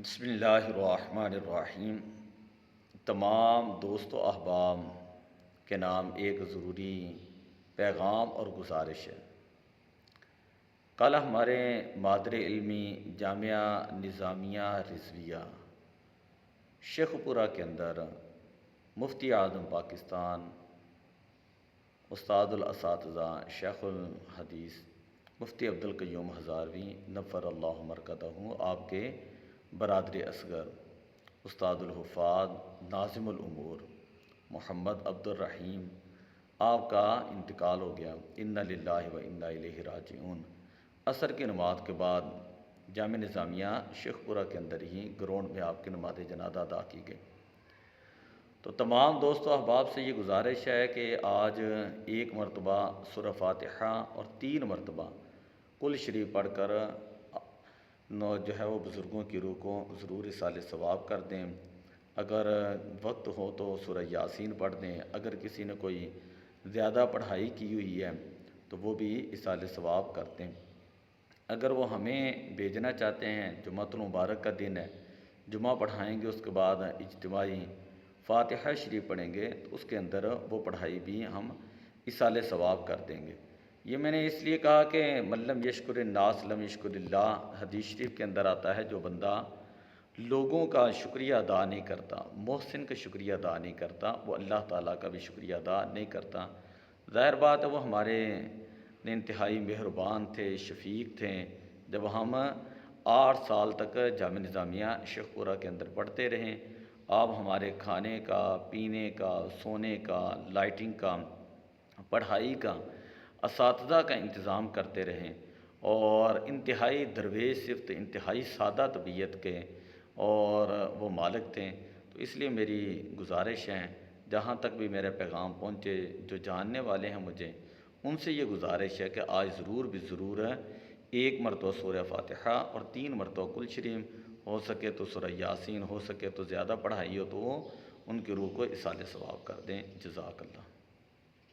بسم اللہ الرحمن الرحیم۔ تمام دوست و احباب کے نام ایک ضروری پیغام اور گزارش ہے۔ کل ہمارے مادر علمی جامعہ نظامیہ رضویہ شیخ پورہ کے اندر مفتی اعظم پاکستان استاد الاساتذہ شیخ الحدیث مفتی عبدالقیوم ہزاروی نفر اللہ مرکزہ آپ کے برادر اصغر استاد الحفاظ ناظم الامور محمد عبد الرحیم آپ کا انتقال ہو گیا۔ انا للہ و انا الیہ راجعون۔ عصر کی نماز کے بعد جامعہ نظامیہ شیخ پورہ کے اندر ہی گراؤنڈ میں آپ کی نماز جنازہ ادا کی گئی۔ تو تمام دوست و احباب سے یہ گزارش ہے کہ آج ایک مرتبہ سورہ فاتحہ اور 3 مرتبہ کل شریف پڑھ کر جو ہے وہ بزرگوں کی روح کو ضرور اصالِ ثواب کر دیں۔ اگر وقت ہو تو سورہ یاسین پڑھ دیں۔ اگر کسی نے کوئی زیادہ پڑھائی کی ہوئی ہے تو وہ بھی اصالِ ثواب کر دیں۔ اگر وہ ہمیں بھیجنا چاہتے ہیں، جمعہ المبارک کا دن ہے، جمعہ پڑھائیں گے، اس کے بعد اجتماعی فاتحہ شریف پڑھیں گے تو اس کے اندر وہ پڑھائی بھی ہم اصالِ ثواب کر دیں گے۔ یہ میں نے اس لیے کہا کہ من لم یشکر الناس لم یشکر اللہ، حدیث شریف کے اندر آتا ہے جو بندہ لوگوں کا شکریہ ادا نہیں کرتا، محسن کا شکریہ ادا نہیں کرتا، وہ اللہ تعالیٰ کا بھی شکریہ ادا نہیں کرتا۔ ظاہر بات ہے وہ ہمارے انتہائی مہربان تھے، شفیق تھے۔ جب ہم 8 سال تک جامعہ نظامیہ شیخ پورہ کے اندر پڑھتے رہیں، آپ ہمارے کھانے کا، پینے کا، سونے کا، لائٹنگ کا، پڑھائی کا، اساتذہ کا انتظام کرتے رہیں، اور انتہائی درویش صفت، انتہائی سادہ طبیعت کے اور وہ مالک تھے۔ تو اس لیے میری گزارش ہے، جہاں تک بھی میرے پیغام پہنچے، جو جاننے والے ہیں مجھے، ان سے یہ گزارش ہے کہ آج ضرور بھی ضرور ہے 1 مرتبہ سورہ فاتحہ اور 3 مرتبہ کل شریف، ہو سکے تو سورہ یاسین، ہو سکے تو زیادہ پڑھائی ہو تو وہ ان کی روح کو اصالِ ثواب کر دیں۔ جزاک اللہ۔